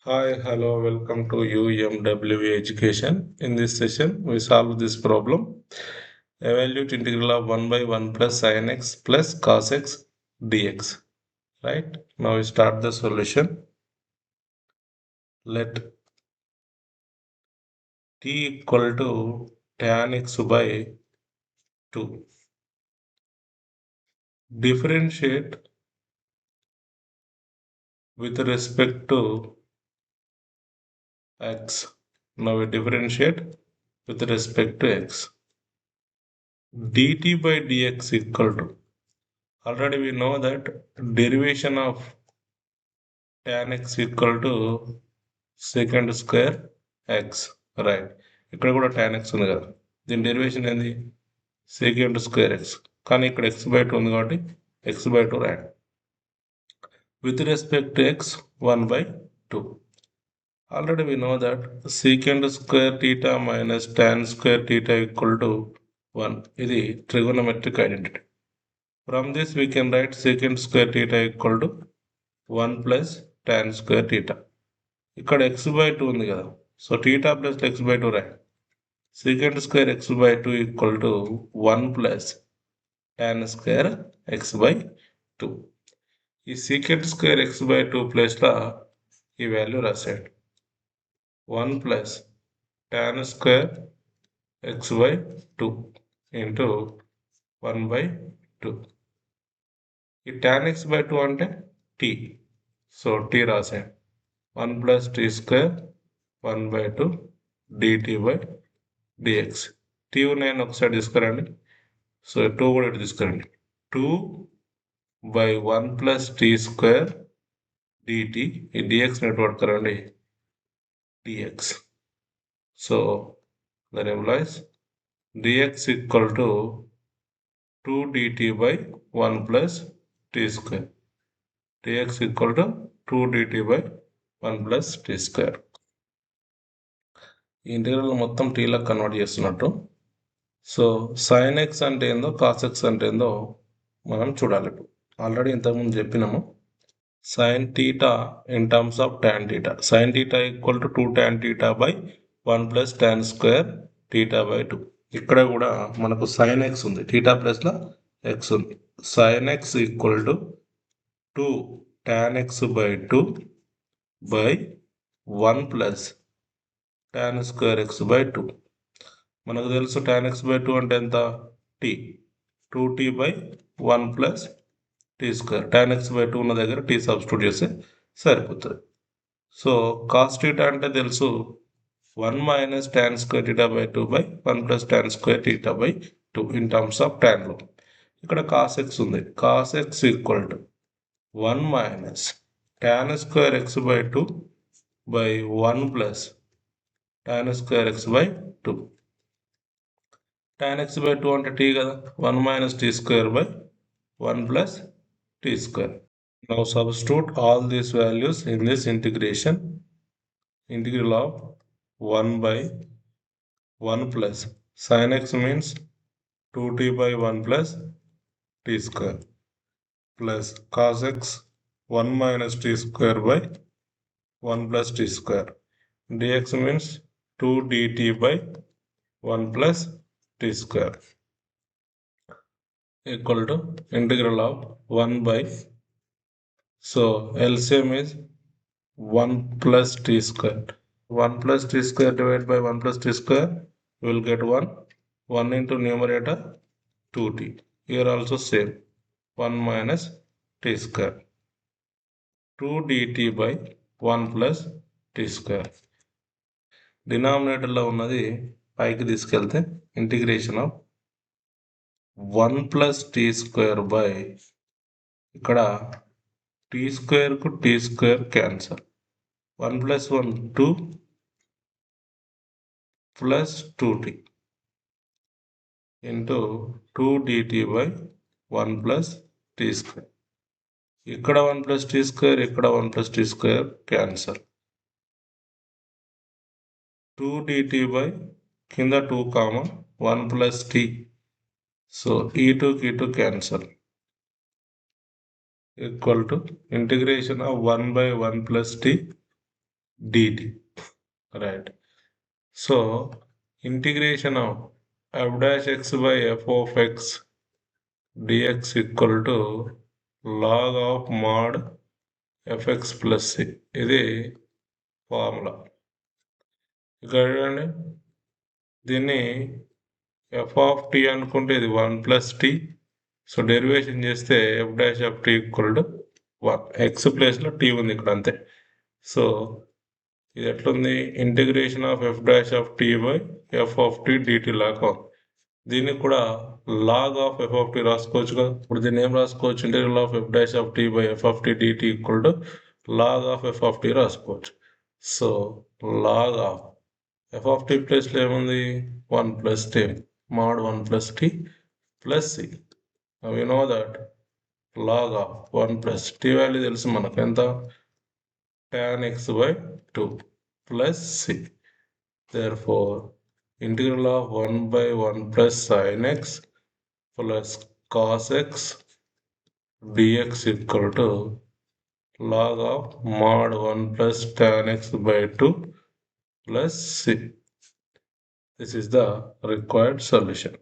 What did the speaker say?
Hi, hello, welcome to UMWE Education. In this session, we solve this problem. Evaluate integral of 1 by 1 plus sin x plus cos x dx. Right? Now we start the solution. Let t equal to tan x by 2. Differentiate with respect to x. Now we differentiate with respect to x. dt by dx equal to, already we know that derivation of tan x equal to secant square X. Right, ఇక్కడ కూడా tan x ఉంది కదా, దీని derivation ఏంది secant square X, కానీ ఇక్కడ x/2 ఉంది కాబట్టి x/2 రాయండి. With respect to x 1/2. Already we know that secant square theta minus tan square theta equal to 1. ఇది trigonometric identity. From this we can write secant square theta equal to 1 plus tan square theta. ఇక్కడ x/2 ఉంది కదా, so theta plus x/2 రాయి. secant square x/2 equal to 1 plus tan square x/2. ఈ secant square x/2 ప్లేస్లో ఈ value రాసేయండి. 1 plus tan square x/2 into 1/2. ఈ tan x/2 అంటే t, సో t రాసేయండి. 1 plus t square 1/2 dt by dx. t నేను ఒకసారి తీసుకురండి, సో 2 కూడా ఇటు తీసుకురండి. 2 by 1 plus t square dt, ఈ dx నెట్వర్క్ కరండి dx. So that implies dx equal to 2 dt by 1 plus t square. dx equal to 2 dt by 1 plus t square. ఈ ఇంటిగ్రల్ మొత్తం టీలో కన్వర్ట్ చేస్తున్నట్టు. సో సైన్ ఎక్స్ అంటే ఏందో, cos X అంటే ఏందో మనం చూడాలి. ఆల్రెడీ ఇంతకుముందు చెప్పినాము. Sine theta in terms of tan theta. Sine theta equal to 2 tan theta by 1 plus tan square theta by 2. ఇక్కడ కూడా మనకు సైన్ ఎక్స్ ఉంది, టీటా ప్లస్లో ఎక్స్ ఉంది. Sine x equal to 2 tan x by 2 by 1 plus tan square x by 2. మనకు తెలుసు tan x/2 అంటే ఎంత, t. 2t by 1 plus t square. tan x/2 ఉన్న దగ్గర t సబ్స్టిట్యూట్ చేస్తే సరిపోతుంది. సో కాస్ టీటా అంటే తెలుసు 1 minus tan square theta by 2 by 1 plus tan square theta by 2 in terms of ట్యాన్లో. ఇక్కడ కాస్ ఎక్స్ ఉంది, cos x equal to 1 minus tan square x by 2 by 1 plus tan square x by 2. tan x/2 అంటే t కదా, 1 minus t square by 1 plus t square. Now substitute all these values in this integration. Integral of 1 by 1 plus sin x means 2t by 1 plus t square plus cos x 1 minus t square by 1 plus t square. dx means 2 dt by 1 plus t square equal to integral of 1 by, so LCM is 1 plus t square. 1 plus t square divided by 1 plus t square, we will get 1. 1 into numerator 2t. Here also same, 1 minus t square. 2 dt by 1 plus t square. డినామినేటర్లో ఉన్నది పైకి తీసుకెళ్తే integration of 1 plus t square by, ఇక్కడ t స్క్వేర్కు t square cancel, 1 plus 1 2 plus 2t into 2 dt by 1 plus t square. ఇక్కడ 1 plus t square, ఇక్కడ 1 plus t square cancel. 2 dt by కింద 2 comma 1 plus t, so ఈ 2కి ఈ 2 cancel equal to integration of 1 by 1 plus t dt, right? So integration of f dash x by f of x dx equal to log of mod fx plus c. ఇది formula. ఇక్కడ చూడండి, దీన్ని f of t అనుకుంటే ఇది 1+t. So derivation చేస్తే f dash of t equal to 1. X ప్లేస్లో t ఉంది ఇక్కడ అంతే. సో ఇది ఎట్లుంది, integration of f dash of t by f of t d t లాగా ఉంది. దీన్ని కూడా log of f of t రాసుకోవచ్చు కదా. ఇప్పుడు దీన్ని ఏం రాసుకోవచ్చు, integral of f dash of t by f of t dt equal to log of f of t రాసుకోవచ్చు. So log of f of t ప్లేస్లో ఏముంది, 1+t, mod 1+t plus c. Now we know that log of 1+t value తెలుసు మనకు ఎంత, tan x by 2 plus c. Therefore integral of 1 by 1 plus sin x plus cos x dx equal to log of mod 1 plus tan x by 2 plus c. This is the required solution.